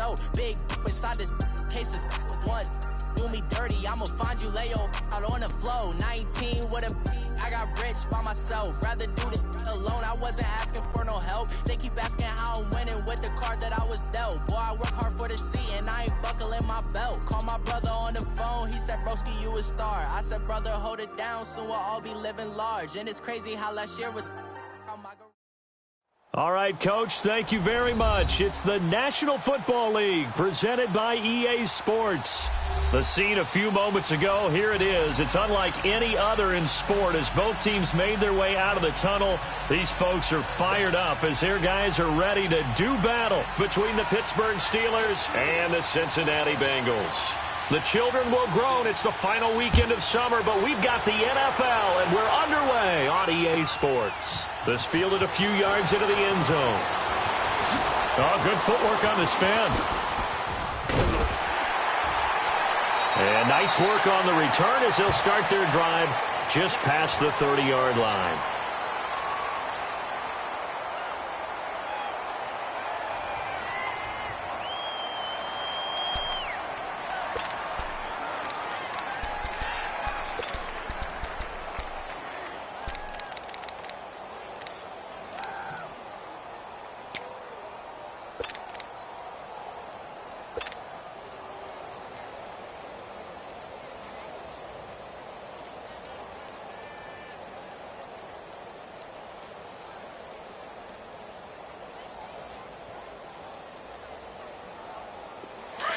know. Big inside this cases once. Do me dirty, I'ma find you Leo out on the flow. 19 with a I got rich by myself. Rather do this alone. I wasn't asking for no help. They keep asking how I'm winning with the card that I was dealt. Boy, I work hard for the seat and I ain't buckling my belt. Call my brother on the phone. He said, broski, you a star. I said, brother, hold it down. Soon we'll all be living large. And it's crazy how last year was. All right, Coach, thank you very much. It's the National Football League presented by EA Sports. The scene a few moments ago, here it is. It's unlike any other in sport as both teams made their way out of the tunnel. These folks are fired up as their guys are ready to do battle between the Pittsburgh Steelers and the Cincinnati Bengals. The children will groan. It's the final weekend of summer, but we've got the NFL, and we're underway on EA Sports. This fielded a few yards into the end zone. Oh, good footwork on the spin. And nice work on the return as they'll start their drive just past the 30-yard line.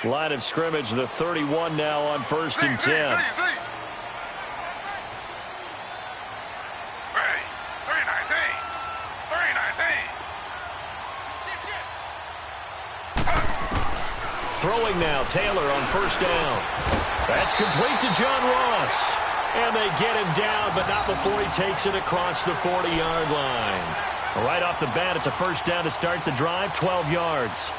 Line of scrimmage, the 31 now on 1st and 10. Throwing now, Taylor on 1st down. That's complete to John Ross. And they get him down, but not before he takes it across the 40-yard line. Right off the bat, it's a 1st down to start the drive, 12 yards.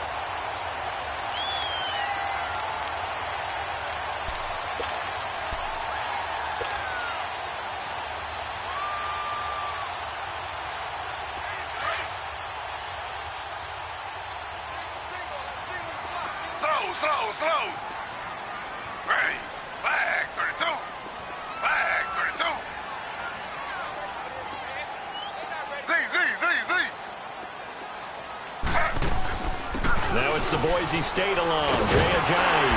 Slow. Ready. Flag 32. Flag 32. Z. Now it's the Boise State alum, Jay Ajayi.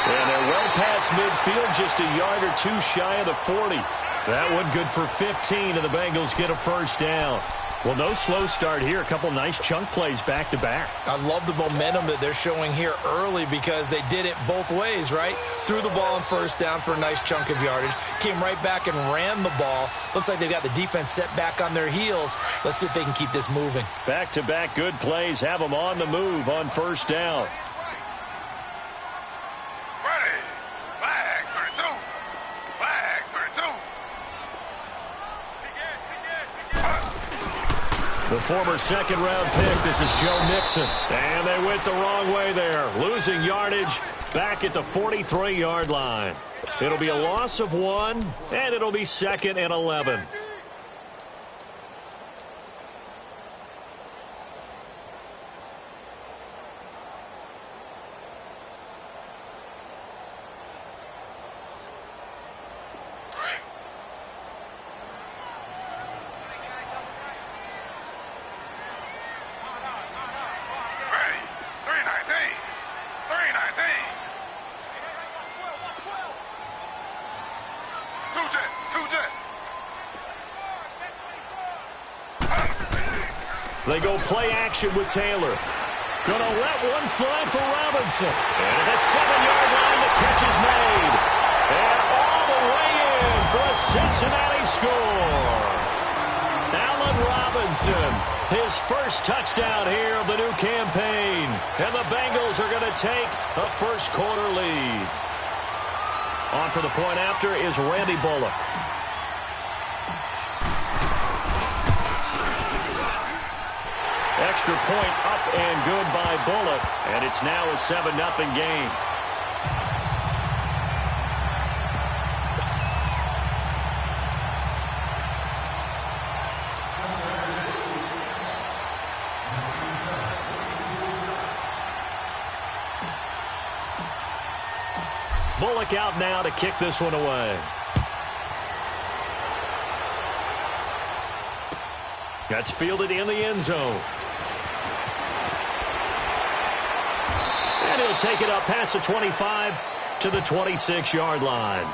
And they're well past midfield, just a yard or two shy of the 40. That one good for 15, and the Bengals get a 1st down. Well, no slow start here. A couple nice chunk plays back-to-back. I love the momentum that they're showing here early because they did it both ways, right? Threw the ball on 1st down for a nice chunk of yardage. Came right back and ran the ball. Looks like they've got the defense set back on their heels. Let's see if they can keep this moving. Back-to-back good plays have them on the move on 1st down. Ready. Flag 32. Flag 32. The former 2nd-round pick, this is Joe Mixon. And they went the wrong way there, losing yardage back at the 43-yard line. It'll be a loss of 1, and it'll be 2nd and 11. They go play action with Taylor. Gonna let one fly for Robinson. And at the 7-yard line, the catch is made. And all the way in for a Cincinnati score. Allen Robinson, his first touchdown here of the new campaign. And the Bengals are going to take a first-quarter lead. On for the point after is Randy Bullock. Extra point up and good by Bullock. And it's now a 7-0 game. Bullock out now to kick this one away. That's fielded in the end zone. And he'll take it up past the 25 to the 26-yard line.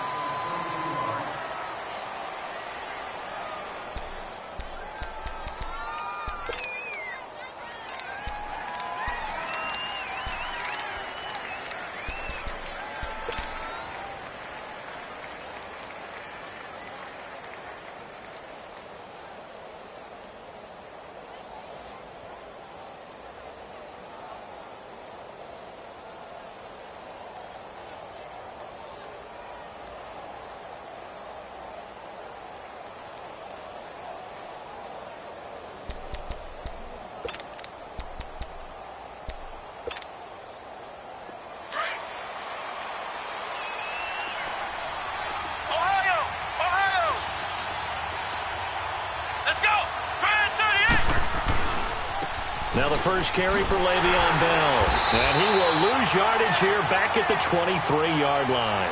Now the first carry for Le'Veon Bell. And he will lose yardage here back at the 23-yard line.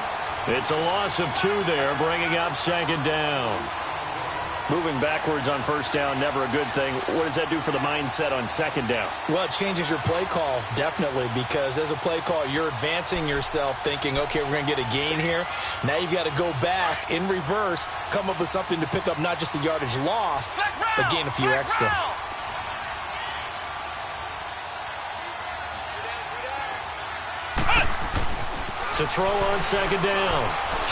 It's a loss of 2 there, bringing up second down. Moving backwards on first down, never a good thing. What does that do for the mindset on second down? Well, it changes your play call, definitely, because as a play call, you're advancing yourself thinking, okay, we're going to get a gain here. Now you've got to go back in reverse, come up with something to pick up not just the yardage lost, but gain a few extra. To throw on second down.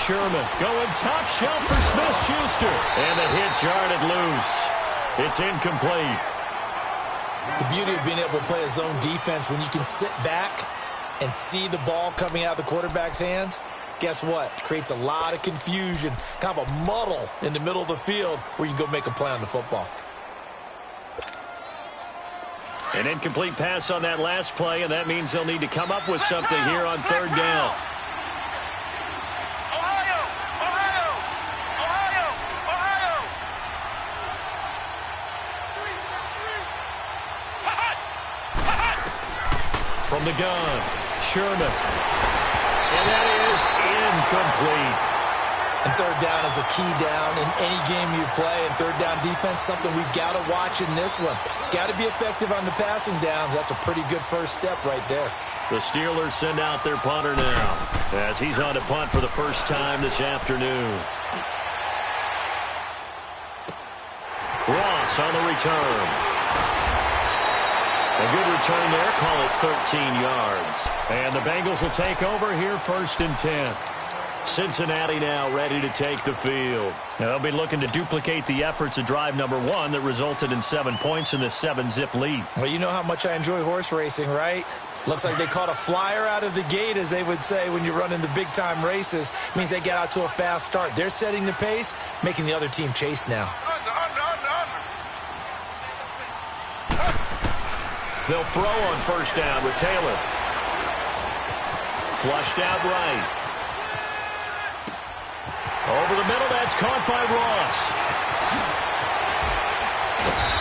Sherman going top shelf for Smith-Schuster. And the hit jarred it loose. It's incomplete. The beauty of being able to play a zone defense when you can sit back and see the ball coming out of the quarterback's hands, guess what? Creates a lot of confusion, kind of a muddle in the middle of the field where you can go make a play on the football. An incomplete pass on that last play, and that means they'll need to come up with something here on third down. From the gun, Sherman. And that is incomplete. And third down is a key down in any game you play. And third down defense, something we've got to watch in this one. Got to be effective on the passing downs. That's a pretty good first step right there. The Steelers send out their punter now as he's on to punt for the first time this afternoon. Ross on the return. A good return there, call it 13 yards. And the Bengals will take over here first and 10. Cincinnati now ready to take the field. Now they'll be looking to duplicate the efforts of drive number 1 that resulted in 7 points in this 7-zip lead. Well, you know how much I enjoy horse racing, right? Looks like they caught a flyer out of the gate, as they would say when you're running the big-time races. Means they get out to a fast start. They're setting the pace, making the other team chase now. They'll throw on first down with Taylor. Flushed out right. Over the middle, that's caught by Ross.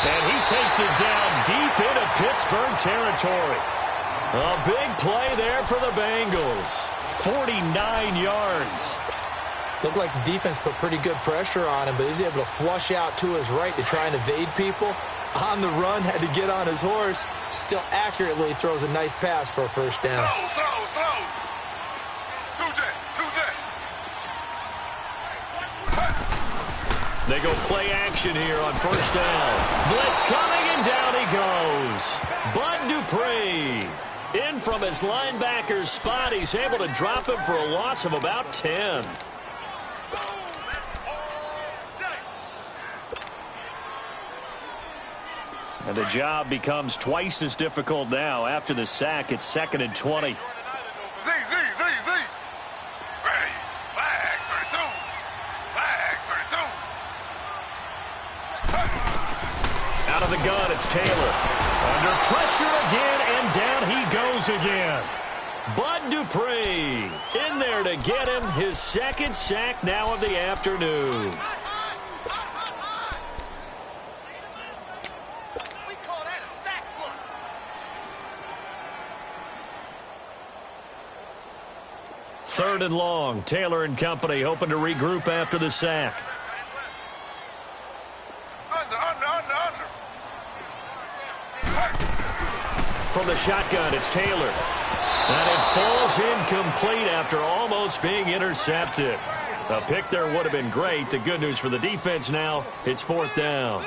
And he takes it down deep into Pittsburgh territory. A big play there for the Bengals. 49 yards. Looked like the defense put pretty good pressure on him, but he's able to flush out to his right to try and evade people. On the run, had to get on his horse. Still accurately throws a nice pass for a first down. Slow. They go play action here on first down. Blitz coming, and down he goes. Bud Dupree. In from his linebacker's spot. He's able to drop him for a loss of about 10. And the job becomes twice as difficult now. After the sack, it's 2nd and 20. Z. Ready. Flag 32. Flag 32. Out of the gun, it's Taylor. Under pressure again, and down he goes again. Bud Dupree in there to get him his second sack now of the afternoon. 3rd and long. Taylor and company hoping to regroup after the sack. Under. From the shotgun, it's Taylor. And it falls incomplete after almost being intercepted. A pick there would have been great. The good news for the defense now, it's 4th down.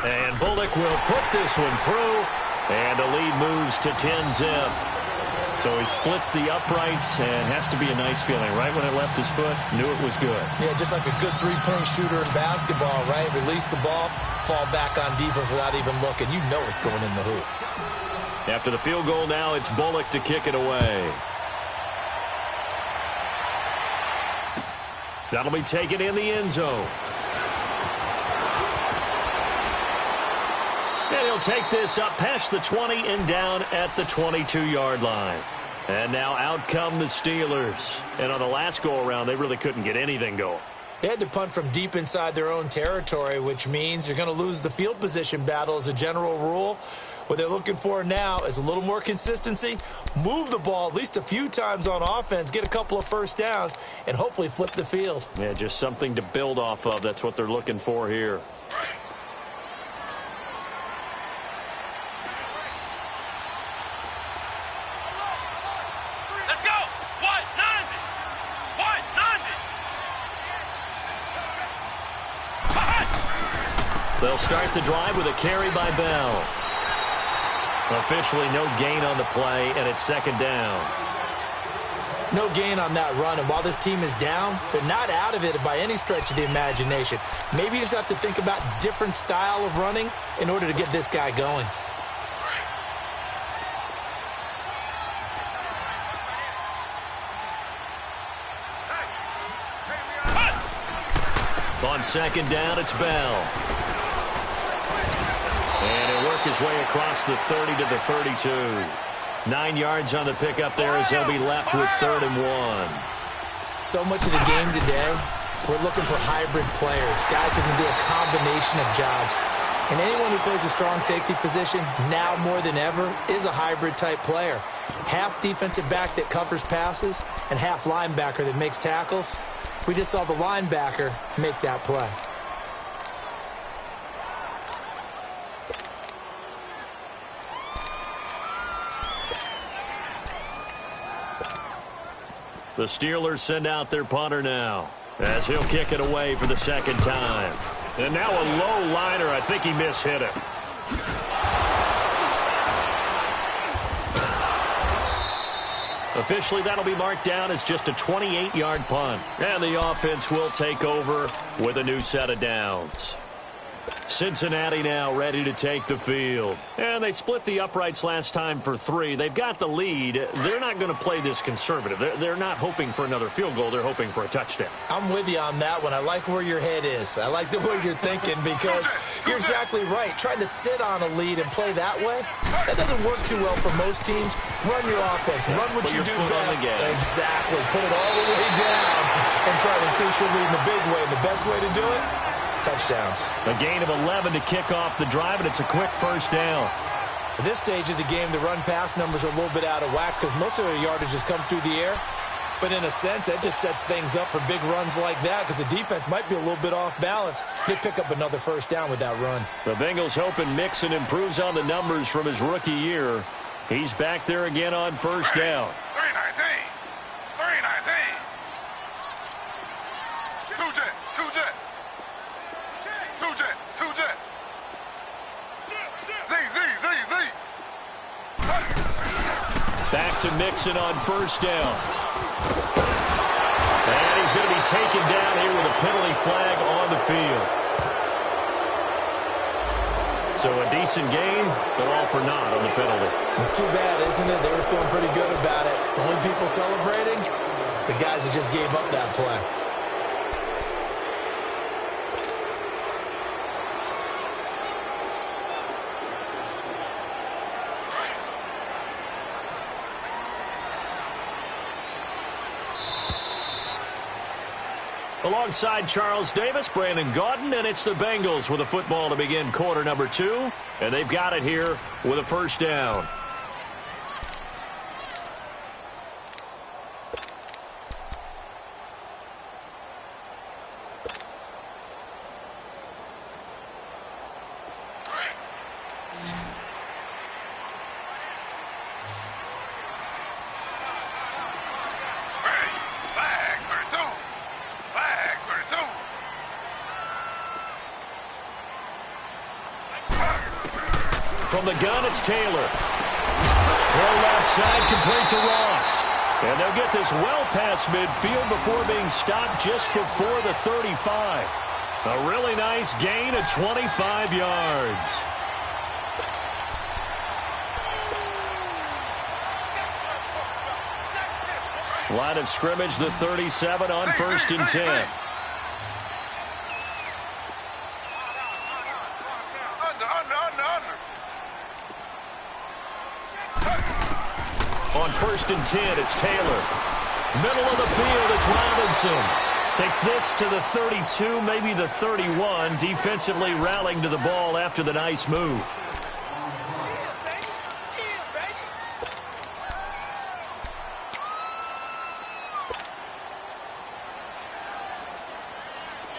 And Bullock will put this one through. And the lead moves to 10-zip. So he splits the uprights and has to be a nice feeling. Right when it left his foot, knew it was good. Yeah, just like a good three-point shooter in basketball, right? Release the ball, fall back on defense without even looking. You know it's going in the hoop. After the field goal now, it's Bullock to kick it away. That'll be taken in the end zone. And he'll take this up past the 20 and down at the 22-yard line. And now out come the Steelers. And on the last go-around, they really couldn't get anything going. They had to punt from deep inside their own territory, which means you're going to lose the field position battle as a general rule. What they're looking for now is a little more consistency, move the ball at least a few times on offense, get a couple of first downs, and hopefully flip the field. Yeah, just something to build off of. That's what they're looking for here. They'll start the drive with a carry by Bell. Officially no gain on the play, and it's 2nd down. No gain on that run, and while this team is down, they're not out of it by any stretch of the imagination. Maybe you just have to think about different style of running in order to get this guy going. On 2nd down, it's Bell. And he'll work his way across the 30 to the 32. 9 yards on the pickup there as they'll be left with 3rd and 1. So much of the game today, we're looking for hybrid players, guys who can do a combination of jobs. And anyone who plays a strong safety position, now more than ever, is a hybrid-type player. Half defensive back that covers passes and half linebacker that makes tackles. We just saw the linebacker make that play. The Steelers send out their punter now as he'll kick it away for the 2nd time. And now a low liner. I think he mishit it. Officially, that'll be marked down as just a 28-yard punt. And the offense will take over with a new set of downs. Cincinnati now ready to take the field. And they split the uprights last time for 3. They've got the lead. They're not going to play this conservative. They're not hoping for another field goal. They're hoping for a touchdown. I'm with you on that one. I like where your head is. I like the way you're thinking because you're exactly right. Trying to sit on a lead and play that way, that doesn't work too well for most teams. Run your offense. Run what you do best. Exactly. Put it all the way down and try to increase your lead in a big way. And the best way to do it? Touchdowns. A gain of 11 to kick off the drive, and it's a quick 1st down. At this stage of the game, the run-pass numbers are a little bit out of whack because most of their yardage has come through the air. But in a sense, that just sets things up for big runs like that because the defense might be a little bit off balance. They pick up another 1st down with that run. The Bengals hoping Mixon improves on the numbers from his rookie year. He's back there again on 1st down. 319. 319. 2 jet. 2 jet. 2 jet. 2 jet. Z. Back to Mixon on 1st down. And he's going to be taken down here with a penalty flag on the field. So a decent game, but all for naught on the penalty. It's too bad, isn't it? They were feeling pretty good about it. The only people celebrating, the guys who just gave up that play. Alongside Charles Davis, Brandon Gaudin, and it's the Bengals with a football to begin quarter number 2. And they've got it here with a first down. From the gun, it's Taylor. Throw left side, complete to Ross. And they'll get this well past midfield before being stopped just before the 35. A really nice gain of 25 yards. Line of scrimmage, the 37 on 1st and 10. On 1st and 10, it's Taylor. Middle of the field, it's Robinson. Takes this to the 32, maybe the 31. Defensively rallying to the ball after the nice move.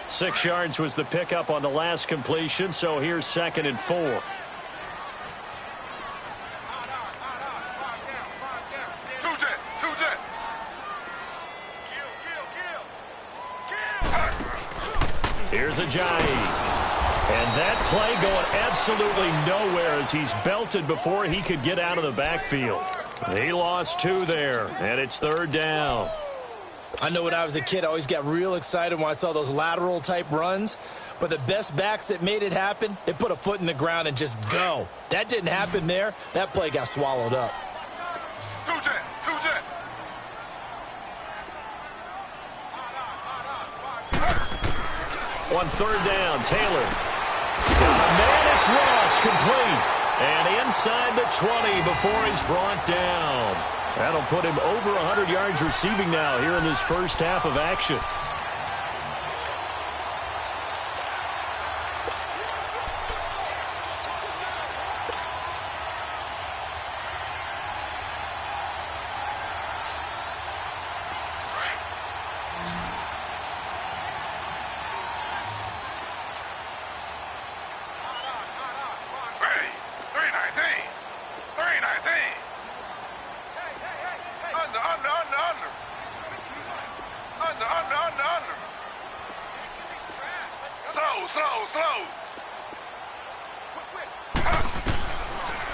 Six yards was the pickup on the last completion, so here's 2nd and 4. Here's Ajayi. And that play going absolutely nowhere as he's belted before he could get out of the backfield. He lost 2 there, and it's 3rd down. I know when I was a kid, I always got real excited when I saw those lateral-type runs. But the best backs that made it happen, they put a foot in the ground and just go. That didn't happen there. That play got swallowed up. On 3rd down, Taylor. Man, it's Ross, complete. And inside the 20 before he's brought down. That'll put him over 100 yards receiving now here in this first half of action.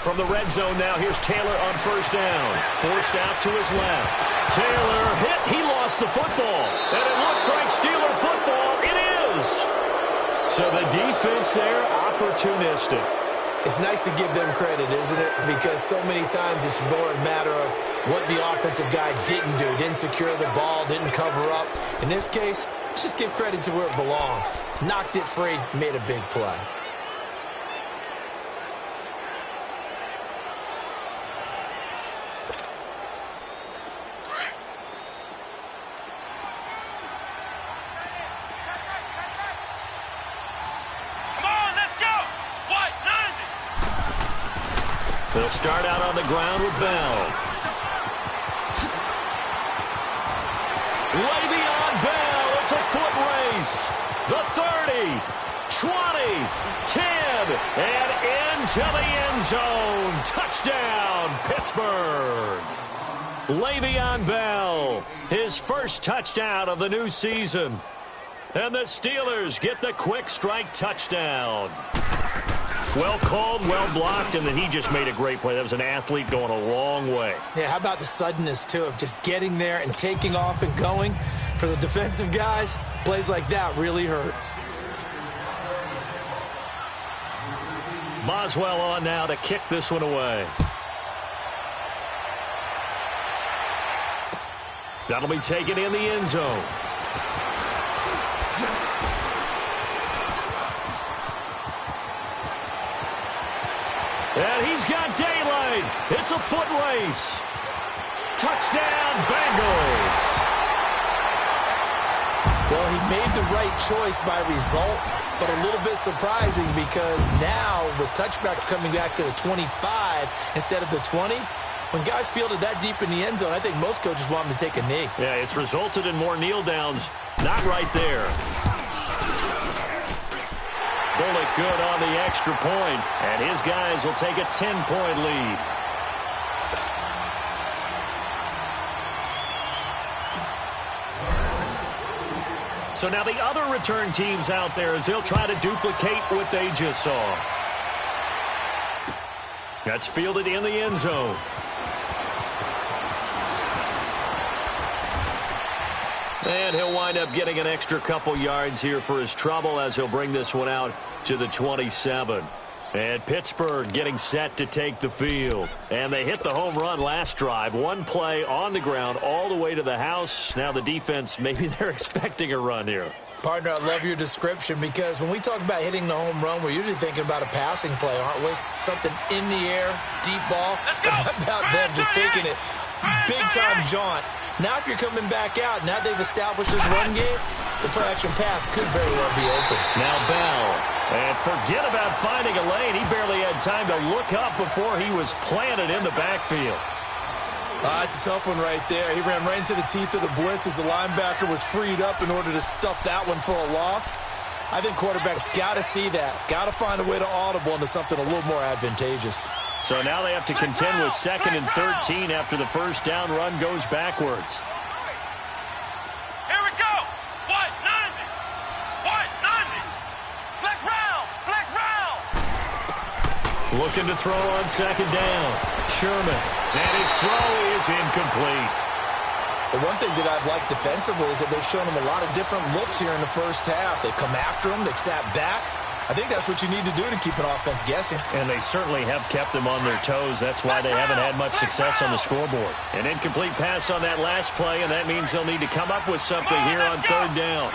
From the red zone now, here's Taylor on 1st down. Forced out to his left. Taylor hit. He lost the football. And it looks like Steeler football. It is. So the defense there, opportunistic. It's nice to give them credit, isn't it? Because so many times it's more a matter of what the offensive guy didn't do. Didn't secure the ball, didn't cover up. In this case, let's just give credit to where it belongs. Knocked it free, made a big play. They'll start out on the ground with Bell. Le'Veon Bell, it's a foot race. The 30, 20, 10, and into the end zone. Touchdown, Pittsburgh. Le'Veon Bell, his first touchdown of the new season. And the Steelers get the quick strike touchdown. Well called, well blocked, and then he just made a great play. That was an athlete going a long way. Yeah, how about the suddenness, too, of just getting there and taking off and going? For the defensive guys, plays like that really hurt. Boswell on now to kick this one away. That'll be taken in the end zone. And he's got daylight. It's a foot race. Touchdown, Bengals. Well, he made the right choice by result, but a little bit surprising because now with touchbacks coming back to the 25 instead of the 20, when guys fielded that deep in the end zone, I think most coaches want them to take a knee. Yeah, it's resulted in more kneel downs. Not right there. Bullock good on the extra point, and his guys will take a 10-point lead. So now the other return teams out there as they'll try to duplicate what they just saw. That's fielded in the end zone. And he'll wind up getting an extra couple yards here for his trouble as he'll bring this one out to the 27. And Pittsburgh getting set to take the field. And they hit the home run last drive. One play on the ground all the way to the house. Now the defense, maybe they're expecting a run here. Partner, I love your description because when we talk about hitting the home run, we're usually thinking about a passing play, aren't we? Something in the air, deep ball. But how about them just taking it big-time jaunt? Now if you're coming back out, now they've established this run game, the play-action pass could very well be open. Now Bell. And forget about finding a lane. He barely had time to look up before he was planted in the backfield. It's a tough one right there. He ran right into the teeth of the blitz as the linebacker was freed up in order to stuff that one for a loss. I think quarterbacks got to see that. Got to find a way to audible into something a little more advantageous. So now they have to contend with 2nd and 13 after the first down run goes backwards. Here we go. What? 90. What? 90. Flex round. Flex round. Looking to throw on 2nd down. Sherman. And his throw is incomplete. The one thing that I've liked defensively is that they've shown him a lot of different looks here in the first half. They've come after him. They've sat back. I think that's what you need to do to keep an offense guessing. And they certainly have kept them on their toes. That's why they haven't had much success on the scoreboard. An incomplete pass on that last play, and that means they'll need to come up with something here on 3rd down.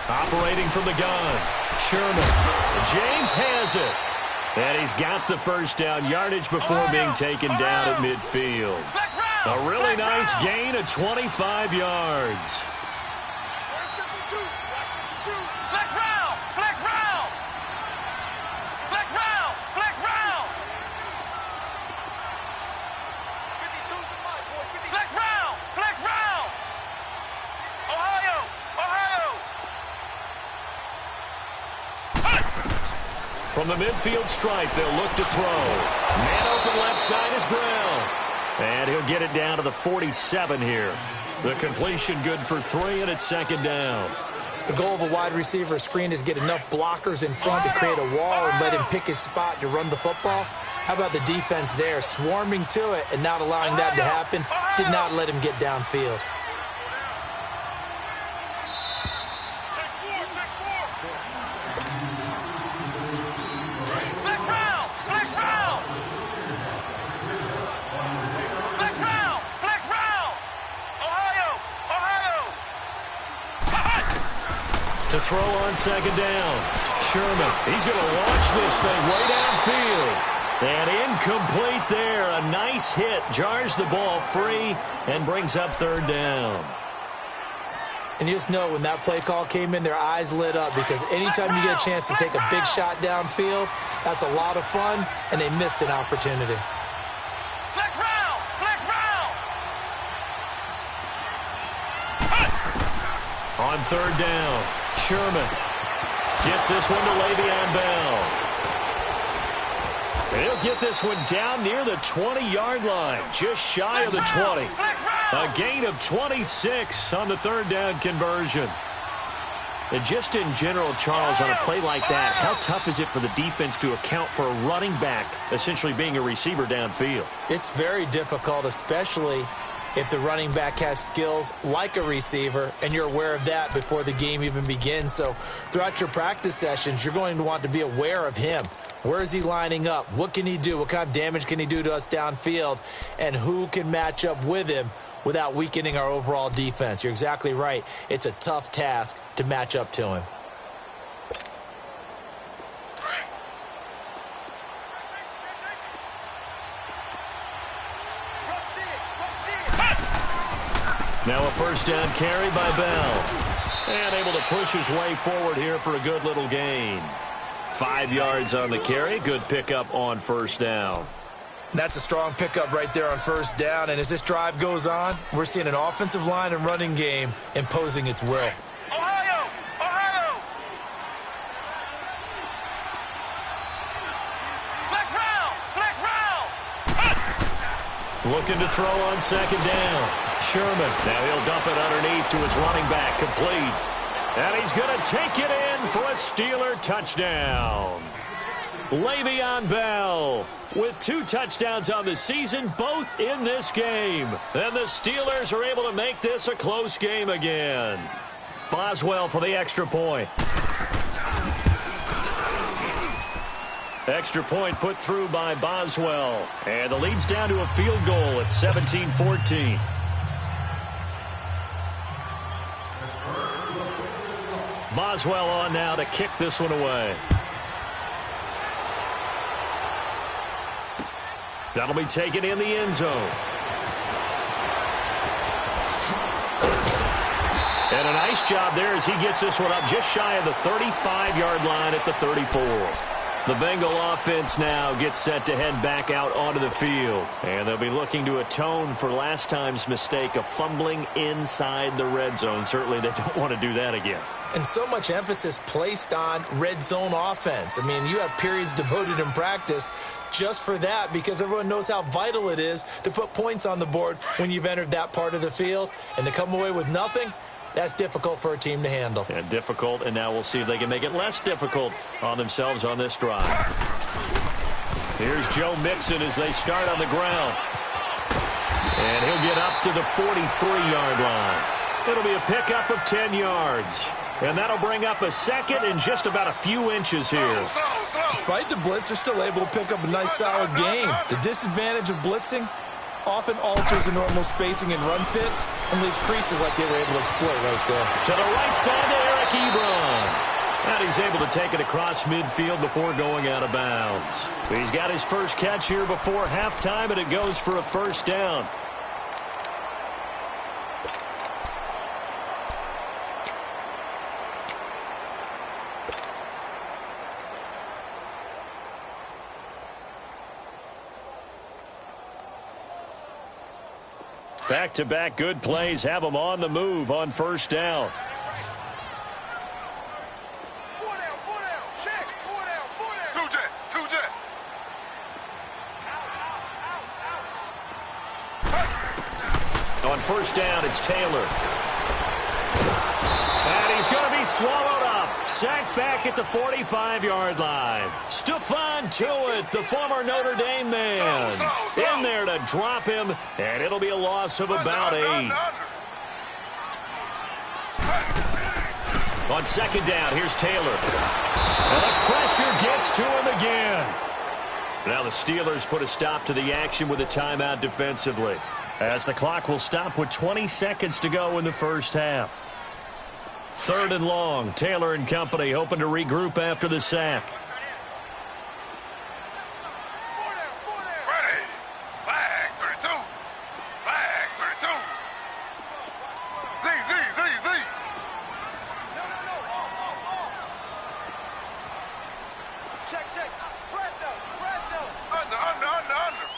Operating from the gun, Sherman. James has it. And he's got the first down yardage before being taken down at midfield. A really nice gain of 25 yards. From the midfield stripe, they'll look to throw. Man open left side is Brown. And he'll get it down to the 47 here. The completion good for 3, and it's 2nd down. The goal of a wide receiver screen is get enough blockers in front to create a wall and let him pick his spot to run the football. How about the defense there, swarming to it and not allowing that to happen? Did not let him get downfield. To throw on 2nd down. Sherman, he's going to launch this thing way downfield. And incomplete there. A nice hit. Jars the ball free and brings up 3rd down. And you just know when that play call came in, their eyes lit up because anytime you get a chance to take a big shot downfield, that's a lot of fun, and they missed an opportunity. On 3rd down, Sherman gets this one to Le'Veon Bell. And he'll get this one down near the 20-yard line, just shy of the 20. A gain of 26 on the 3rd down conversion. And just in general, Charles, on a play like that, how tough is it for the defense to account for a running back essentially being a receiver downfield? It's very difficult, especially if the running back has skills like a receiver, and you're aware of that before the game even begins. So throughout your practice sessions, you're going to want to be aware of him. Where is he lining up? What can he do? What kind of damage can he do to us downfield? And who can match up with him without weakening our overall defense? You're exactly right. It's a tough task to match up to him. Now a first down carry by Bell. And able to push his way forward here for a good little gain. 5 yards on the carry. Good pickup on first down. That's a strong pickup right there on first down. And as this drive goes on, we're seeing an offensive line and running game imposing its will. Ohio! Ohio! Flex round! Flex round! Looking to throw on second down. Sherman. Now he'll dump it underneath to his running back. Complete. And he's going to take it in for a Steeler touchdown. Le'Veon Bell with 2 touchdowns on the season, both in this game. And the Steelers are able to make this a close game again. Boswell for the extra point. Extra point put through by Boswell. And the lead's down to a field goal at 17-14. Boswell on now to kick this one away. That'll be taken in the end zone. And a nice job there as he gets this one up just shy of the 35-yard line at the 34. The Bengal offense now gets set to head back out onto the field. And they'll be looking to atone for last time's mistake of fumbling inside the red zone. Certainly they don't want to do that again. And so much emphasis placed on red zone offense. I mean, you have periods devoted in practice just for that because everyone knows how vital it is to put points on the board when you've entered that part of the field. And to come away with nothing, that's difficult for a team to handle. Yeah, difficult, and now we'll see if they can make it less difficult on themselves on this drive. Here's Joe Mixon as they start on the ground. And he'll get up to the 43-yard line. It'll be a pickup of 10 yards. And that'll bring up a second in just about a few inches here. Despite the blitz, they're still able to pick up a nice solid gain. The disadvantage of blitzing often alters the normal spacing and run fits and leaves creases like they were able to exploit right there. To the right side to Eric Ebron. And he's able to take it across midfield before going out of bounds. He's got his first catch here before halftime, and it goes for a first down. Back-to-back good plays have them on the move on first down. Four down, check, four down. Two jet. On first down, it's Taylor. And he's going to be swallowed up. Sacked back at the 45-yard line. Stephon Tuitt, the former Notre Dame man, in there to drop him, and it'll be a loss of about 8. On second down, here's Taylor. And the pressure gets to him again. Now the Steelers put a stop to the action with a timeout defensively, as the clock will stop with 20 seconds to go in the first half. 3rd and long. Taylor and company hoping to regroup after the sack. Ready. Flag 32. Flag 32. Z. No. Check. Press no. Under.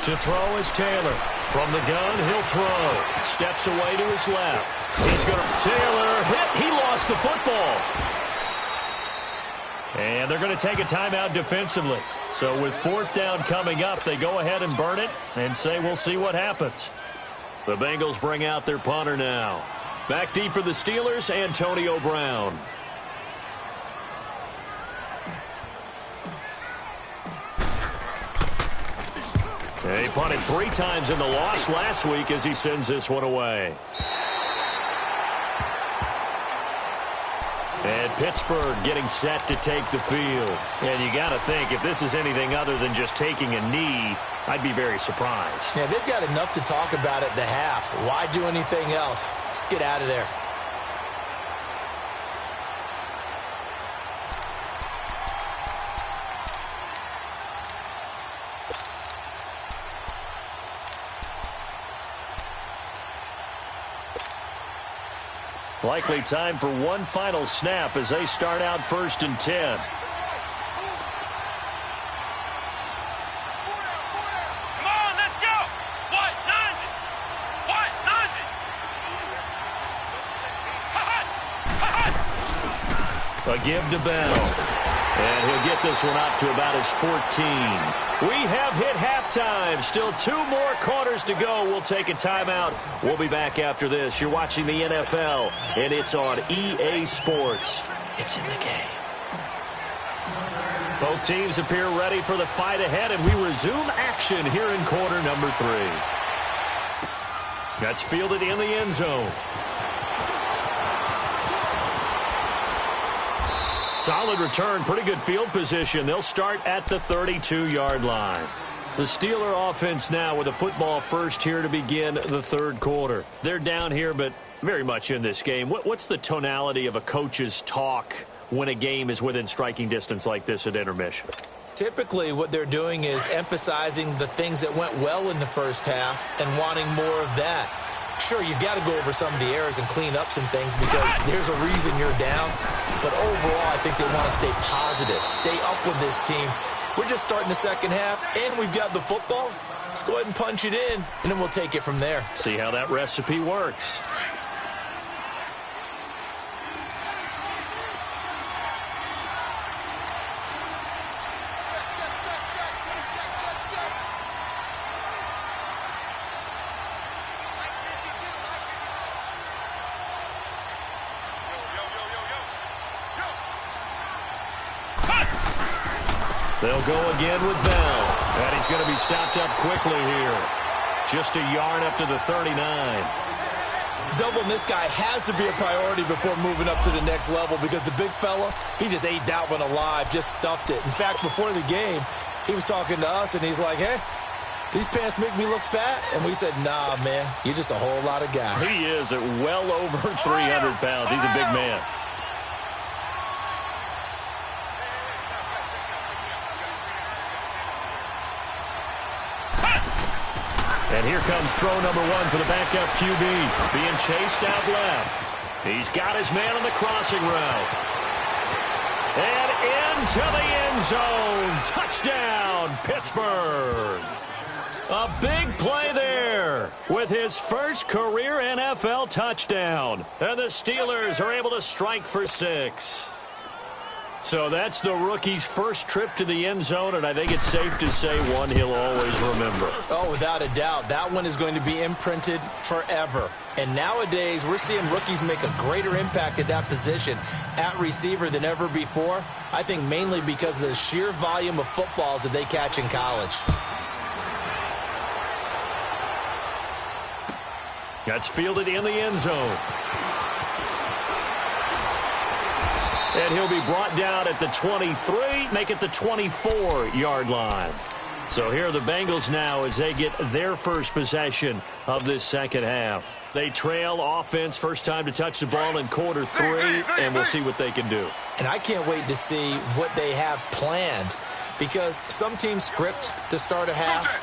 To throw is Taylor. From the gun, he'll throw. Steps away to his left. He's going to... Taylor hit. He lost the football. And they're going to take a timeout defensively. So with 4th down coming up, they go ahead and burn it and say we'll see what happens. The Bengals bring out their punter now. Back deep for the Steelers, Antonio Brown. And he punted 3 times in the loss last week as he sends this one away. And Pittsburgh getting set to take the field. And you got to think, if this is anything other than just taking a knee, I'd be very surprised. Yeah, they've got enough to talk about at the half. Why do anything else? Just get out of there. Likely time for one final snap as they start out 1st and 10. Come on, let's go. What? None. What? None. A give to Bell. And he'll get this one up to about his 14. We have hit halftime. Still 2 more quarters to go. We'll take a timeout. We'll be back after this. You're watching the NFL, and it's on EA Sports. It's in the game. Both teams appear ready for the fight ahead, and we resume action here in quarter number 3. That's fielded in the end zone. Solid return, pretty good field position. They'll start at the 32-yard line. The Steeler offense now with a football first here to begin the 3rd quarter. They're down here, but very much in this game. What's the tonality of a coach's talk when a game is within striking distance like this at intermission? Typically, what they're doing is emphasizing the things that went well in the first half and wanting more of that. Sure, you've got to go over some of the errors and clean up some things because there's a reason you're down. But overall, I think they want to stay positive, stay up with this team. We're just starting the second half, and we've got the football. Let's go ahead and punch it in, and then we'll take it from there. See how that recipe works. They'll go again with Bell. And he's going to be stopped up quickly here. Just a yard up to the 39. Doubling this guy has to be a priority before moving up to the next level because the big fella, he just ate that one alive, just stuffed it. In fact, before the game, he was talking to us, and he's like, hey, these pants make me look fat? And we said, nah, man, you're just a whole lot of guy. He is at well over 300 pounds. He's a big man. And here comes throw number 1 for the backup QB. Being chased out left. He's got his man on the crossing route. And into the end zone. Touchdown, Pittsburgh. A big play there with his first career NFL touchdown. And the Steelers are able to strike for 6. So that's the rookie's first trip to the end zone, and I think it's safe to say one he'll always remember. Oh, without a doubt. That one is going to be imprinted forever. And nowadays, we're seeing rookies make a greater impact at that position at receiver than ever before. I think mainly because of the sheer volume of footballs that they catch in college. That's fielded in the end zone. And he'll be brought down at the 23, make it the 24-yard line. So here are the Bengals now as they get their first possession of this second half. They trail offense, first time to touch the ball in quarter 3, and we'll see what they can do. And I can't wait to see what they have planned because some teams script to start a half.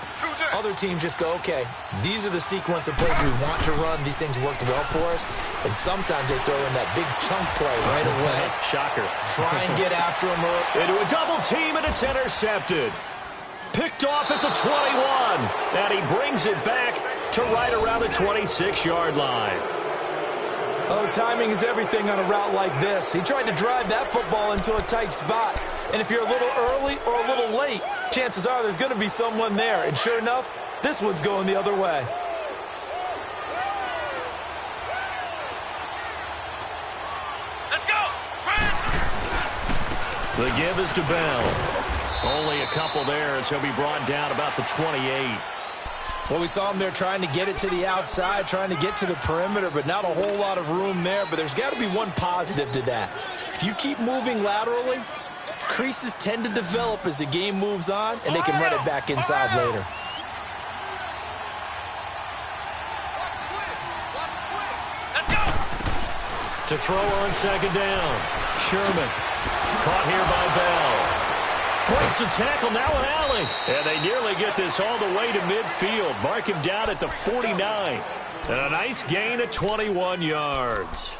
Other teams just go, okay, these are the sequence of plays we want to run. These things worked well for us. And sometimes they throw in that big chunk play right away. Shocker. Try and get after him. Into a double team, and it's intercepted. Picked off at the 21. And he brings it back to right around the 26-yard line. Oh, timing is everything on a route like this. He tried to drive that football into a tight spot. And if you're a little early or a little late, chances are there's going to be someone there. And sure enough, this one's going the other way. Let's go. The give is to Bell. Only a couple there as he'll be brought down about the 28. Well, we saw him there trying to get it to the outside, trying to get to the perimeter, but not a whole lot of room there. But there's got to be one positive to that. If you keep moving laterally, creases tend to develop as the game moves on, and they can run it back inside later. To throw on second down. Sherman. Caught here by Bell. Breaks the tackle, now an alley. And they nearly get this all the way to midfield. Mark him down at the 49. And a nice gain of 21 yards.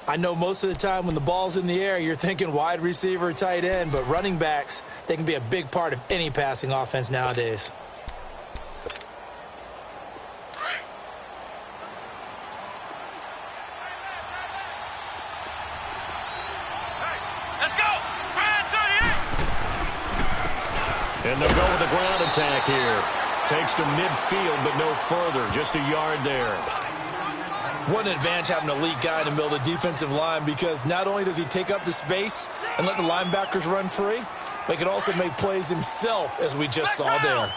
I know most of the time when the ball's in the air, you're thinking wide receiver, tight end, but running backs, they can be a big part of any passing offense nowadays. And they'll go with the ground attack here. Takes to midfield, but no further. Just a yard there. What an advantage having an elite guy in the middle of the defensive line, because not only does he take up the space and let the linebackers run free, but he can also make plays himself, as we just saw there.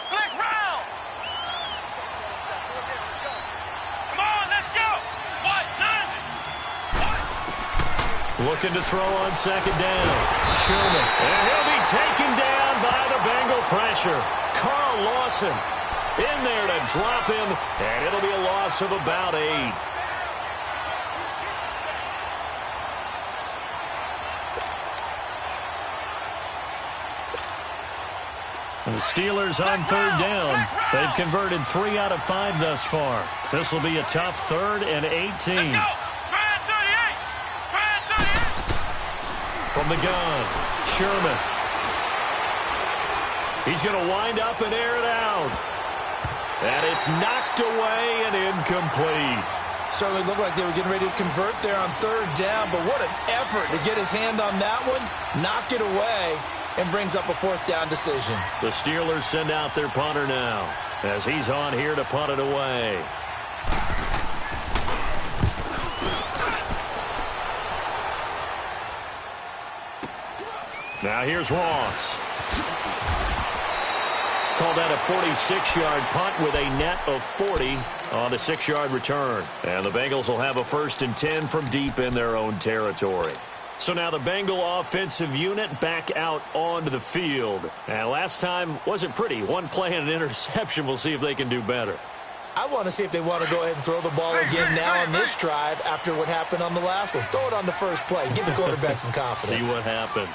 Looking to throw on second down. Sherman. And he'll be taken down by the Bengal pressure. Carl Lawson in there to drop him, and it'll be a loss of about 8. The Steelers on third down. They've converted 3 out of 5 thus far. This will be a tough 3rd and 18. From the gun, Sherman. He's going to wind up and air it out. And it's knocked away and incomplete. Certainly looked like they were getting ready to convert there on third down, but what an effort to get his hand on that one, knock it away, and brings up a 4th down decision. The Steelers send out their punter now as he's on here to punt it away. Now here's Ross. Called that a 46-yard punt with a net of 40 on the 6-yard return. And the Bengals will have a 1st and 10 from deep in their own territory. So now the Bengal offensive unit back out onto the field. And last time wasn't pretty. One play and an interception. We'll see if they can do better. I want to see if they want to go ahead and throw the ball again now on this drive after what happened on the last one. Throw it on the first play. Give the quarterback some confidence. See what happens.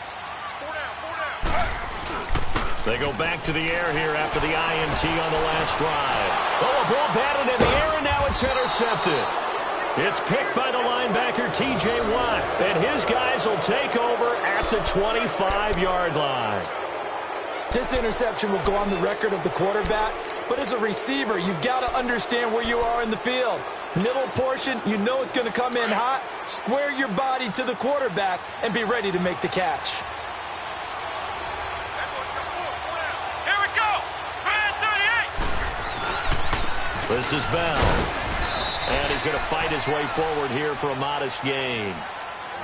They go back to the air here after the INT on the last drive. Oh, a ball batted in the air, and now it's intercepted. It's picked by the linebacker, T.J. Watt, and his guys will take over at the 25-yard line. This interception will go on the record of the quarterback, but as a receiver, you've got to understand where you are in the field. Middle portion, you know it's going to come in hot. Square your body to the quarterback and be ready to make the catch. This is Bell. And he's going to fight his way forward here for a modest gain.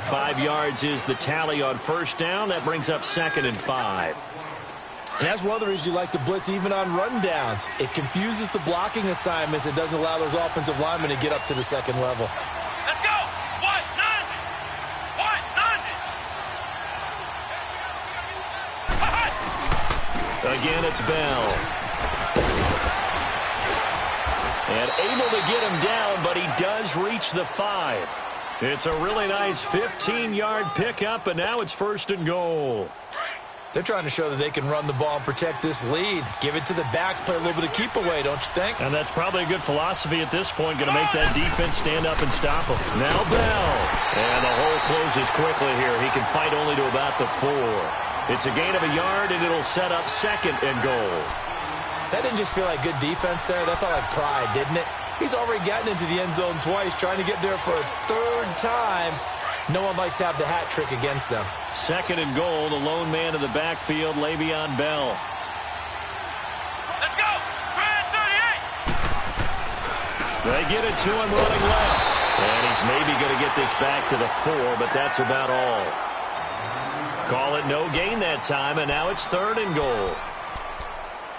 5 yards is the tally on first down. That brings up 2nd and 5. And that's one of the reasons you like to blitz even on rundowns. It confuses the blocking assignments. It doesn't allow those offensive linemen to get up to the second level. Let's go! What? Again, it's Bell. And able to get him down, but he does reach the 5. It's a really nice 15-yard pickup, and now it's 1st and goal. They're trying to show that they can run the ball and protect this lead. Give it to the backs, play a little bit of keep away, don't you think? And that's probably a good philosophy at this point, going to make that defense stand up and stop him. Now Bell. And the hole closes quickly here. He can fight only to about the 4. It's a gain of a yard, and it'll set up 2nd and goal. That didn't just feel like good defense there. That felt like pride, didn't it? He's already gotten into the end zone twice, trying to get there for a 3rd time. No one likes to have the hat trick against them. 2nd and goal, the lone man in the backfield, Le'Veon Bell. Let's go! 38! They get it to him running left. And he's maybe going to get this back to the 4, but that's about all. Call it no gain that time, and now it's 3rd and goal.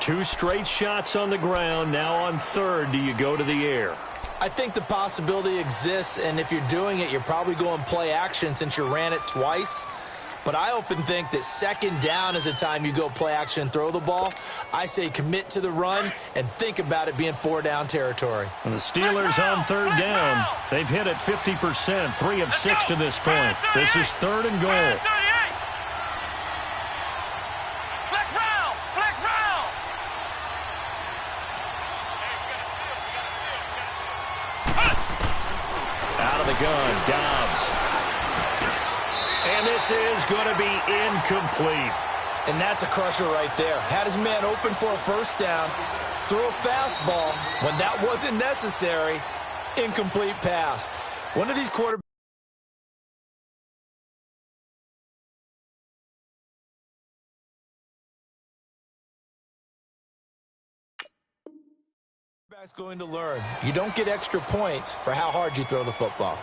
2 straight shots on the ground. Now on third, do you go to the air? I think the possibility exists, and if you're doing it, you're probably going play action since you ran it twice. But I often think that second down is the time you go play action and throw the ball. I say commit to the run and think about it being 4-down territory. And the Steelers on third down. They've hit it 50%, 3 of 6 to this point. This is third and goal. Out of the gun, Dubbs. And this is going to be incomplete. And that's a crusher right there. Had his man open for a first down, threw a fastball when that wasn't necessary. Incomplete pass. One of these quarterbacks going to learn. You don't get extra points for how hard you throw the football.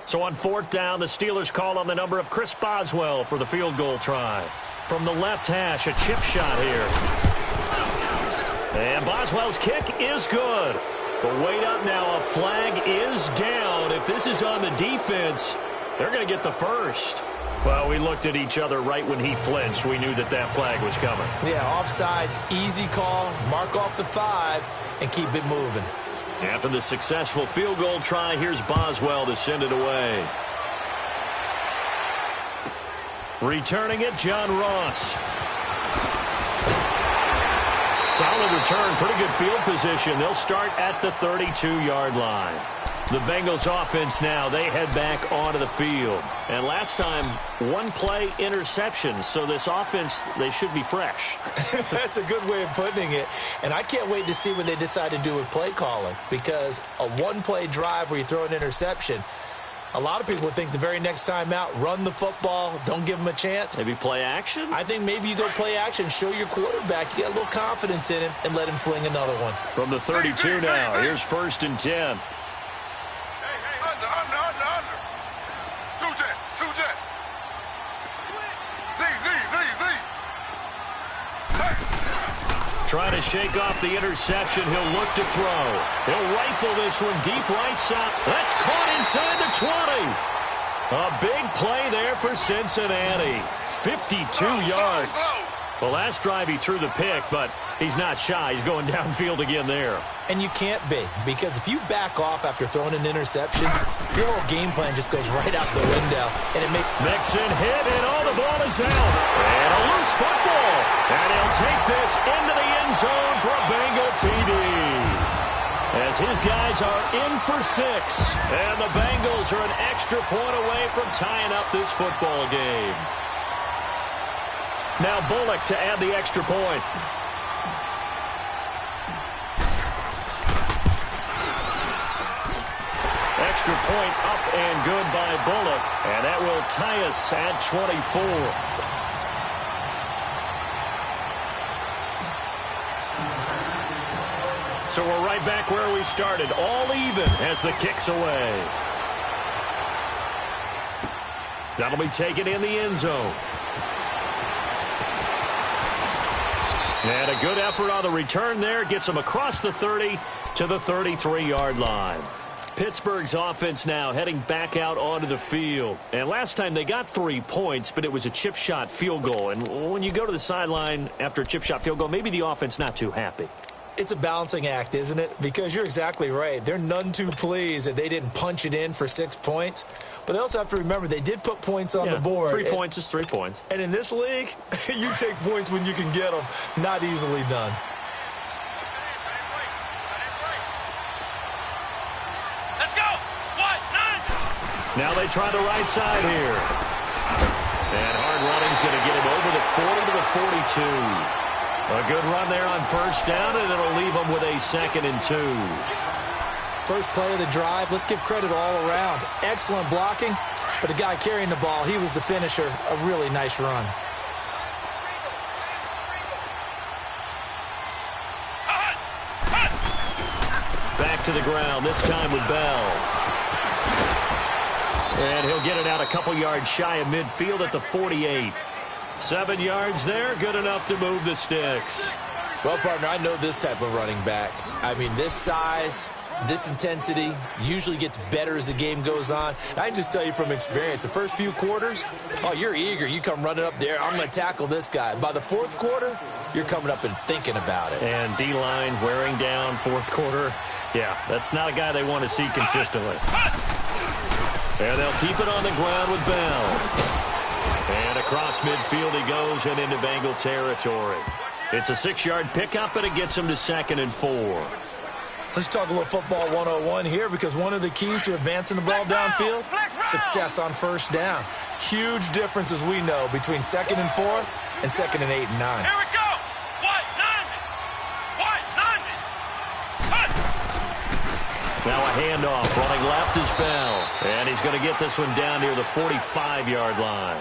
So on fourth down, the Steelers call on the number of Chris Boswell for the field goal try. From the left hash, a chip shot here. And Boswell's kick is good. But wait up now, a flag is down. If this is on the defense, they're going to get the first. Well, we looked at each other right when he flinched. We knew that that flag was coming. Yeah, offsides, easy call, mark off the 5, and keep it moving. After the successful field goal try, here's Boswell to send it away. Returning it, John Ross. Solid return, pretty good field position. They'll start at the 32-yard line. The Bengals offense now, they head back onto the field. And last time, 1 play interception. So this offense, they should be fresh. That's a good way of putting it. And I can't wait to see what they decide to do with play calling. Because a 1-play drive where you throw an interception, a lot of people would think the very next time out, run the football, don't give them a chance. Maybe play action? I think maybe you go play action, show your quarterback, you get a little confidence in him, and let him fling another one. From the 32 now, here's 1st and 10. Trying to shake off the interception. He'll look to throw. He'll rifle this one deep right side. That's caught inside the 20. A big play there for Cincinnati. 52 yards. The last drive he threw the pick, but he's not shy. He's going downfield again there. And you can't be, because if you back off after throwing an interception, your whole game plan just goes right out the window. And it makes Mixon hit, and all the ball is out. And a loose football. And he'll take this into the end zone for a Bengal TD. As his guys are in for 6. And the Bengals are an extra point away from tying up this football game. Now Bullock to add the extra point. Extra point up and good by Bullock. And that will tie us at 24. So we're right back where we started. All even as the kick's away. That'll be taken in the end zone. And a good effort on the return there. Gets him across the 30 to the 33-yard line. Pittsburgh's offense now heading back out onto the field. And last time they got 3 points, but it was a chip shot field goal. And when you go to the sideline after a chip shot field goal, maybe the offense not too happy. It's a balancing act, isn't it? Because you're exactly right. They're none too pleased that they didn't punch it in for 6 points. But they also have to remember they did put points on the board. 3 points is 3 points. And in this league, you take points when you can get them. Not easily done. Let's go. 1-9. Now they try the right side here. And hard running's going to get him over the 40 to the 42. A good run there on first down, and it'll leave them with a 2nd and 2. First play of the drive, let's give credit all around. Excellent blocking, but the guy carrying the ball, he was the finisher. A really nice run. Back to the ground, this time with Bell. And he'll get it out a couple yards shy of midfield at the 48. 7 yards there, good enough to move the sticks. Well, partner, I know this type of running back. I mean, this size, this intensity usually gets better as the game goes on. And I can just tell you from experience, the first few quarters, oh, you're eager. You come running up there, I'm going to tackle this guy. By the fourth quarter, you're coming up and thinking about it. And D-line wearing down fourth quarter. Yeah, that's not a guy they want to see consistently. And they'll keep it on the ground with Bell. And across midfield he goes and into Bengal territory. It's a 6-yard pickup, and it gets him to 2nd and 4. Let's talk a little football 101 here, because one of the keys to advancing the ball downfield, success on first down. Huge difference, as we know, between 2nd and 4 and 2nd and 8 and 9. Here we go. Now a handoff. Running left is Bell. And he's going to get this one down near the 45-yard line.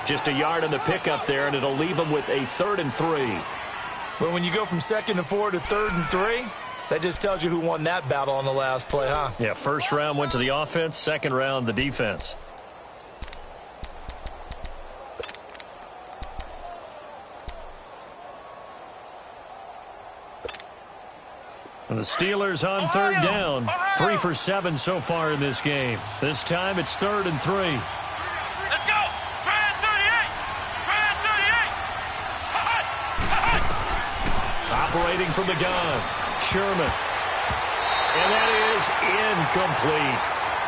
Just a yard on the pickup there, and it'll leave him with a 3rd and 3. Well, when you go from 2nd and 4 to 3rd and 3, that just tells you who won that battle on the last play, huh? Yeah, first round went to the offense, second round the defense. And the Steelers on 3rd down. 3 for 7 so far in this game. This time it's 3rd and 3. Let's go. Grand 38. Grand 38. Operating from the gun. Sherman. And that is incomplete.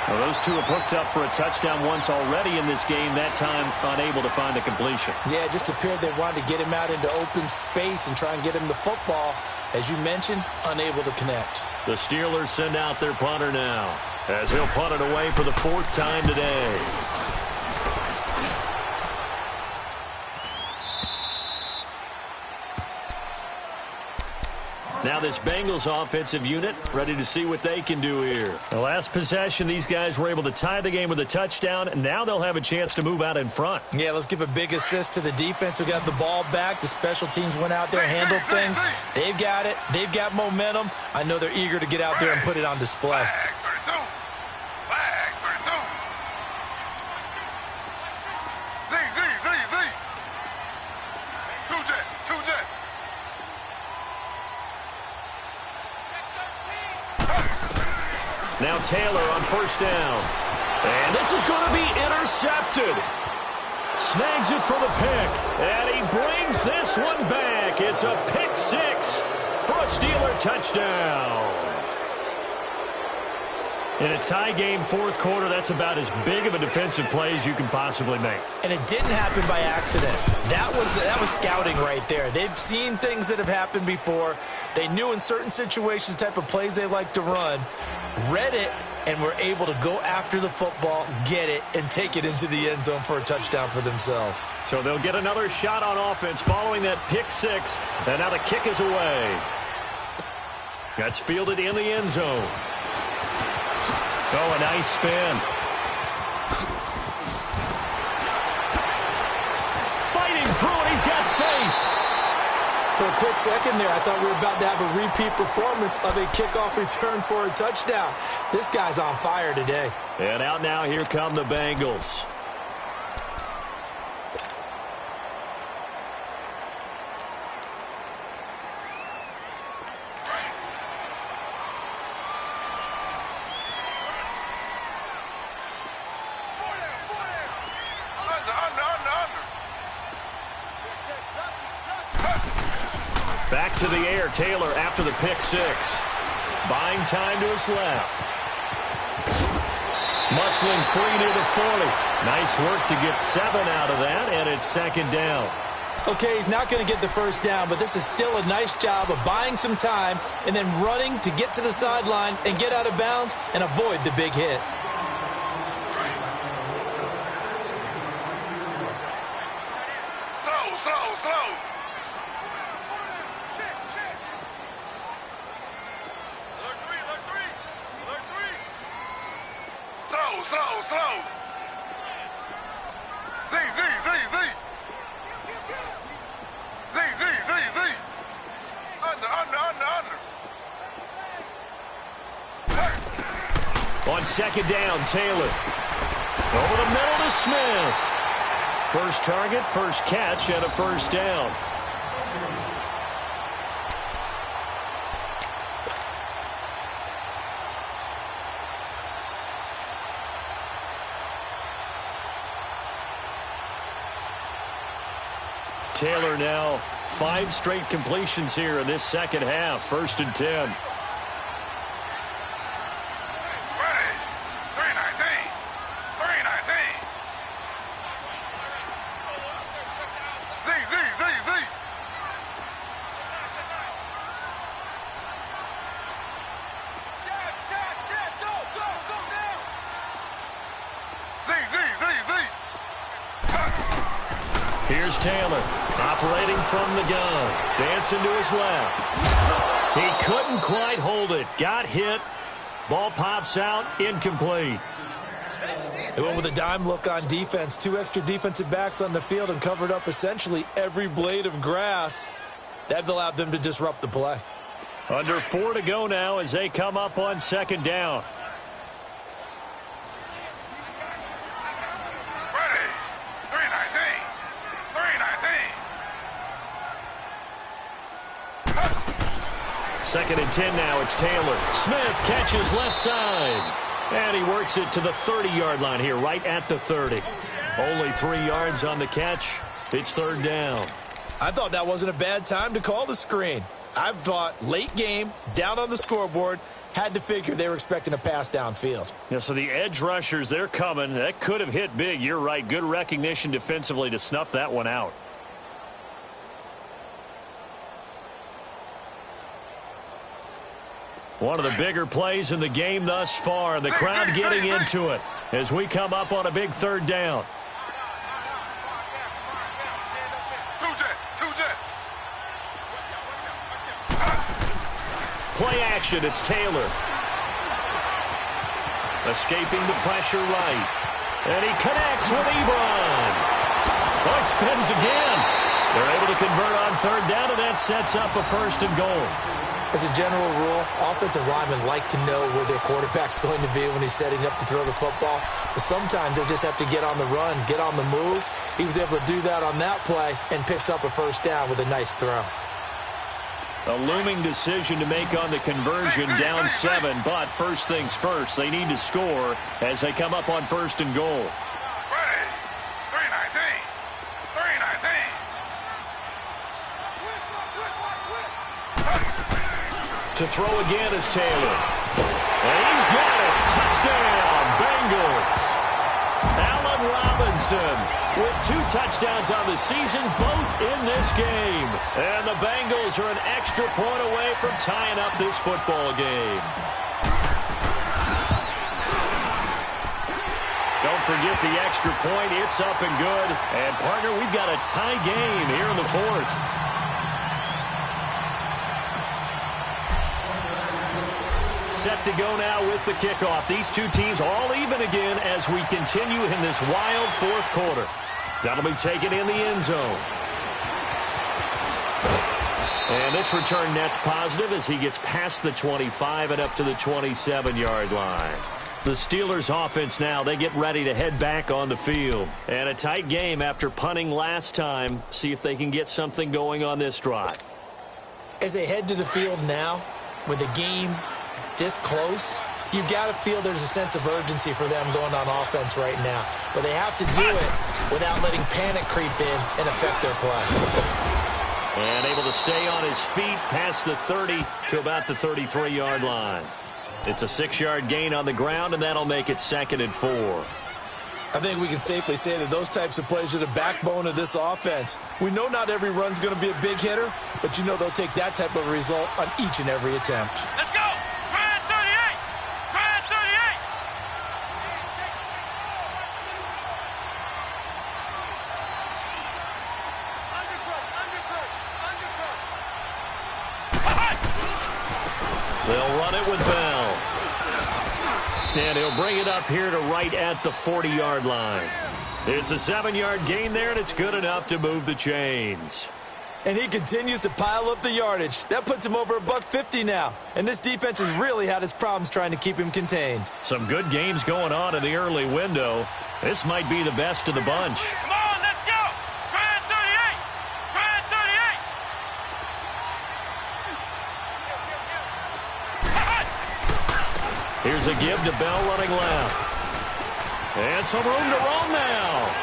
Well, those two have hooked up for a touchdown once already in this game. That time unable to find a completion. Yeah, it just appeared they wanted to get him out into open space and try and get him the football. As you mentioned, unable to connect. The Steelers send out their punter now, as he'll punt it away for the 4th time today. Now this Bengals offensive unit ready to see what they can do here. The last possession, these guys were able to tie the game with a touchdown, and now they'll have a chance to move out in front. Yeah, let's give a big assist to the defense who got the ball back. The special teams went out there, handled things. They've got it. They've got momentum. I know they're eager to get out there and put it on display. Flag 32. Flag 32. Z. 2-jet. 2-jet. Now Taylor on 1st down. And this is going to be intercepted. Snags it for the pick. And he brings this one back. It's a pick 6 for a Steeler touchdown. In a tie game, 4th quarter, that's about as big of a defensive play as you can possibly make. And it didn't happen by accident. That was scouting right there. They've seen things that have happened before. They knew in certain situations the type of plays they like to run, read it, and were able to go after the football, get it, and take it into the end zone for a touchdown for themselves. So they'll get another shot on offense following that pick 6, and now the kick is away. That's fielded in the end zone. Oh, a nice spin. Fighting through it, he's got space. For a quick second there, I thought we were about to have a repeat performance of a kickoff return for a touchdown. This guy's on fire today. And out now, here come the Bengals. Back to the air, Taylor after the pick 6. Buying time to his left. Muscling free near the 40. Nice work to get 7 out of that, and it's 2nd down. Okay, he's not going to get the first down, but this is still a nice job of buying some time and then running to get to the sideline and get out of bounds and avoid the big hit. Slow. Slow. Z. Under. On 2nd down, Taylor. Over the middle to Smith. First target, first catch, and a first down. Taylor now 5 straight completions here in this second half. 1st and 10. Here's Taylor, operating from the gun, dancing to his left. He couldn't quite hold it. Got hit. Ball pops out, incomplete. They went with a dime look on defense. 2 extra defensive backs on the field and covered up essentially every blade of grass. That allowed them to disrupt the play. Under 4 to go now as they come up on 2nd down. Second and 10 now. It's Taylor. Smith catches left side. And he works it to the 30-yard line here, right at the 30. Only 3 yards on the catch. It's 3rd down. I thought that wasn't a bad time to call the screen. I thought late game, down on the scoreboard, had to figure they were expecting a pass downfield. Yeah, so the edge rushers, they're coming. That could have hit big. You're right. Good recognition defensively to snuff that one out. One of the bigger plays in the game thus far. The crowd getting into it as we come up on a big 3rd down. Play action. It's Taylor. Escaping the pressure right. And he connects with Ebron. Oh, it spins again. They're able to convert on 3rd down, and that sets up a 1st and goal. As a general rule, offensive linemen like to know where their quarterback's going to be when he's setting up to throw the football. But sometimes they just have to get on the run, get on the move. He was able to do that on that play and picks up a 1st down with a nice throw. A looming decision to make on the conversion, down 7. But first things first, they need to score as they come up on 1st and goal. To throw again is Taylor. And he's got it. Touchdown, Bengals. Allen Robinson with 2 touchdowns on the season, both in this game. And the Bengals are an extra point away from tying up this football game. Don't forget the extra point. It's up and good. And, partner, we've got a tie game here in the 4th. Set to go now with the kickoff. These 2 teams all even again as we continue in this wild 4th quarter. That'll be taken in the end zone. And this return net's positive as he gets past the 25 and up to the 27-yard line. The Steelers offense now, they get ready to head back on the field. And a tight game after punting last time. See if they can get something going on this drive. As they head to the field now, with the game this close, you've got to feel there's a sense of urgency for them going on offense right now. But they have to do it without letting panic creep in and affect their play. And able to stay on his feet past the 30 to about the 33-yard line. It's a 6-yard gain on the ground, and that'll make it 2nd and 4. I think we can safely say that those types of plays are the backbone of this offense. We know not every run's going to be a big hitter, but you know they'll take that type of result on each and every attempt. Let's go! Grind 38! Grind 38! They'll run it with Bell. And he'll bring it up here to right at the 40-yard line. It's a 7-yard gain there, and it's good enough to move the chains. And he continues to pile up the yardage. That puts him over $150 now. And this defense has really had its problems trying to keep him contained. Some good games going on in the early window. This might be the best of the bunch. Come on, let's go! Here's a give to Bell running left. And some room to roam now.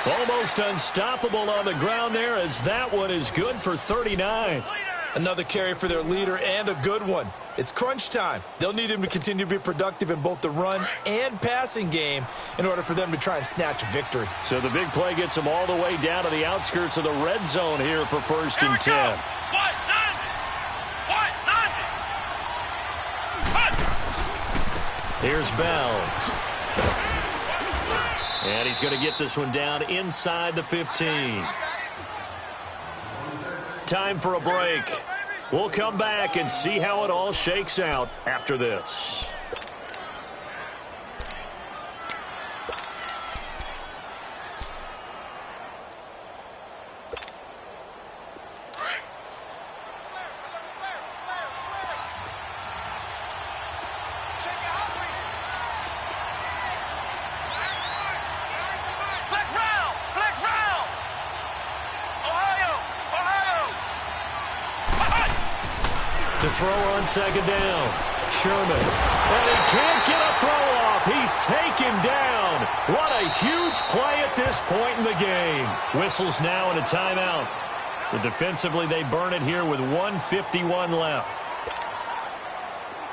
Almost unstoppable on the ground there, as that one is good for 39. Another carry for their leader, and a good one. It's crunch time. They'll need him to continue to be productive in both the run and passing game in order for them to try and snatch a victory. So the big play gets them all the way down to the outskirts of the red zone here for 1st and 10. Here's Bell. And he's going to get this one down inside the 15. Time for a break. We'll come back and see how it all shakes out after this. To throw on 2nd down. Sherman. And he can't get a throw off. He's taken down. What a huge play at this point in the game. Whistles now and a timeout. So defensively they burn it here with 1:51 left.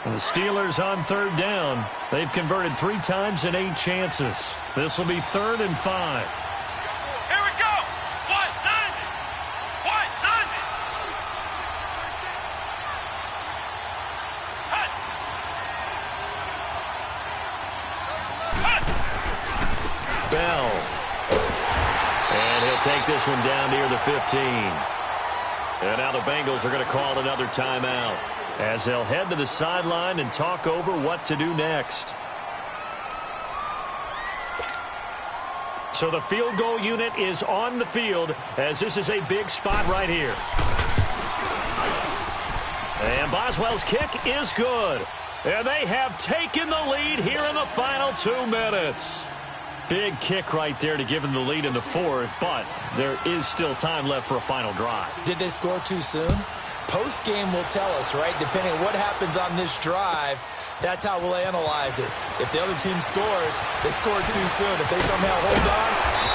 And the Steelers on 3rd down. They've converted 3 times in 8 chances. This will be 3rd and 5. Bell. And he'll take this one down near the 15. And now the Bengals are going to call another timeout as they'll head to the sideline and talk over what to do next. So the field goal unit is on the field as this is a big spot right here. And Boswell's kick is good. And they have taken the lead here in the final 2 minutes. Big kick right there to give them the lead in the 4th, but there is still time left for a final drive. Did they score too soon? Post-game will tell us, right? Depending on what happens on this drive, that's how we'll analyze it. If the other team scores, they scored too soon. If they somehow hold on,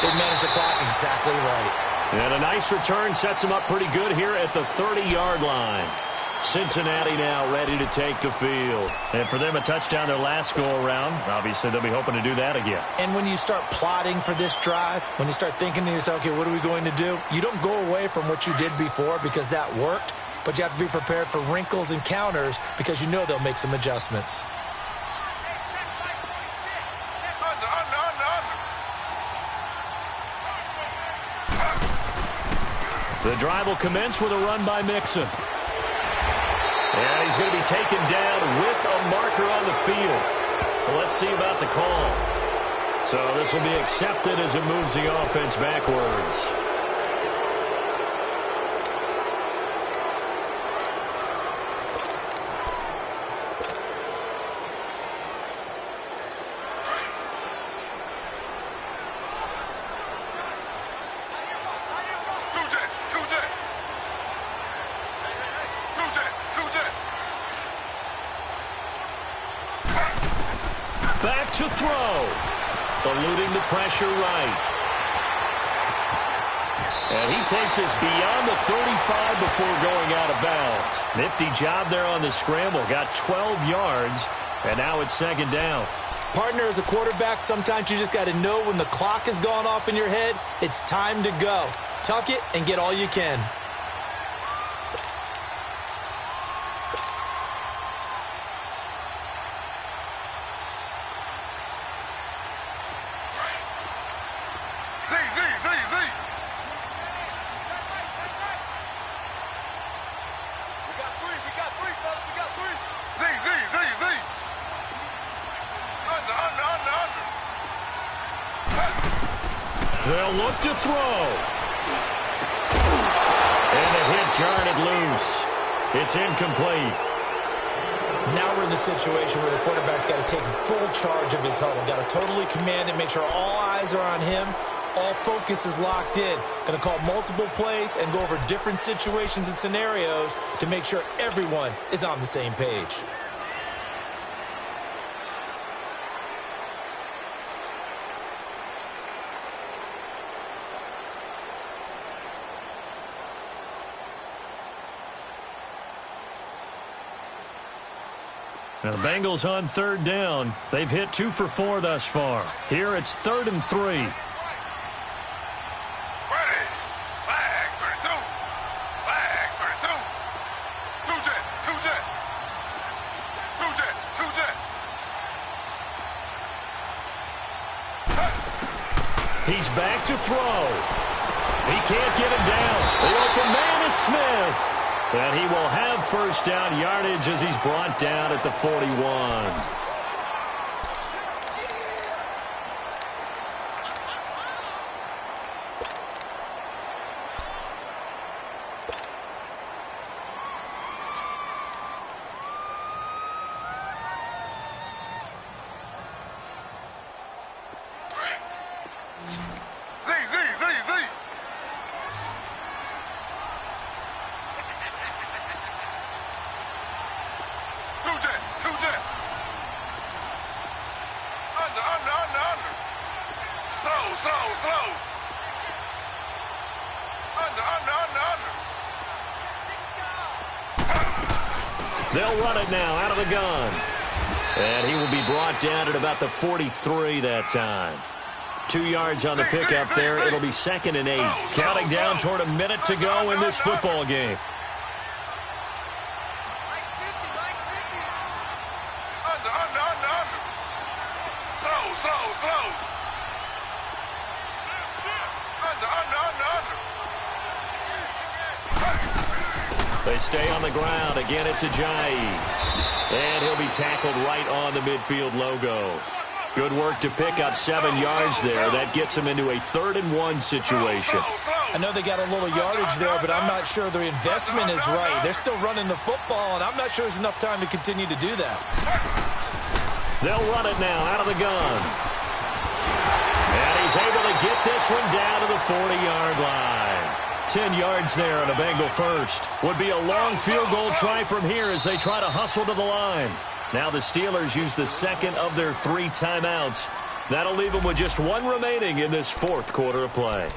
they manage the clock exactly right. And a nice return sets them up pretty good here at the 30-yard line. Cincinnati now ready to take the field. And for them, a touchdown their last go-around. Obviously, they'll be hoping to do that again. And when you start plotting for this drive, when you start thinking to yourself, okay, what are we going to do? You don't go away from what you did before because that worked, but you have to be prepared for wrinkles and counters because you know they'll make some adjustments. The drive will commence with a run by Mixon. And he's going to be taken down with a marker on the field. So let's see about the call. So this will be accepted as it moves the offense backwards. Back to throw. Eluding the pressure right. And he takes us beyond the 35 before going out of bounds. Nifty job there on the scramble. Got 12 yards, and now it's 2nd down. Partner, as a quarterback, sometimes you just got to know when the clock has gone off in your head, it's time to go. Tuck it and get all you can. They'll look to throw. And the hit jarred loose. It's incomplete. Now we're in the situation where the quarterback's got to take full charge of his huddle. Got to totally command it, make sure all eyes are on him, all focus is locked in. Going to call multiple plays and go over different situations and scenarios to make sure everyone is on the same page. Now the Bengals on third down. They've hit 2 for 4 thus far. Here it's 3rd and 3. Ready. Flag 32. Flag 32. Two jet. Two jet. Two jet. Two jet. He's back to throw. He can't get him down. The open man is Smith. And he will have first down yardage as he's brought down at the 41. They'll run it now out of the gun. And he will be brought down at about the 43 that time. 2 yards on the pickup there. It'll be 2nd and 8. Counting down toward a minute to go in this football game. They stay on the ground. Again, it's Ajayi. And he'll be tackled right on the midfield logo. Good work to pick up 7 yards there. That gets him into a 3rd and 1 situation. I know they got a little yardage there, but I'm not sure their investment is right. They're still running the football, and I'm not sure there's enough time to continue to do that. They'll run it now out of the gun. And he's able to get this one down to the 40-yard line. 10 yards there on a Bengal first. Would be a long field goal try from here as they try to hustle to the line. Now the Steelers use the 2nd of their 3 timeouts. That'll leave them with just 1 remaining in this 4th quarter of play.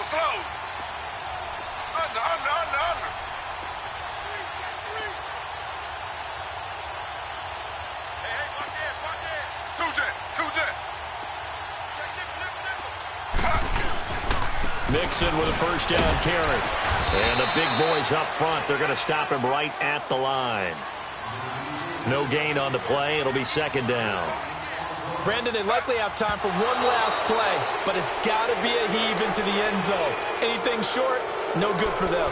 Slow. Under. Hey, watch it. Two jet. Mixon with a first down carry. And the big boys up front, they're going to stop him right at the line. No gain on the play. It'll be 2nd down. Brandon, they likely have time for one last play, but it's got to be a heave into the end zone. Anything short, no good for them.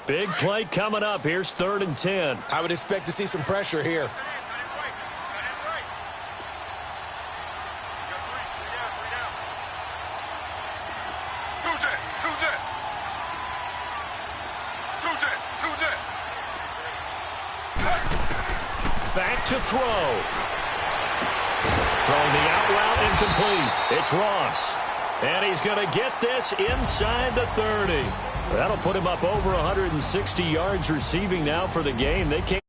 Big play coming up. Here's 3rd and 10. I would expect to see some pressure here. Back to throw. Throwing the out route incomplete. It's Ross. And he's going to get this inside the 30. That'll put him up over 160 yards receiving now for the game. They can't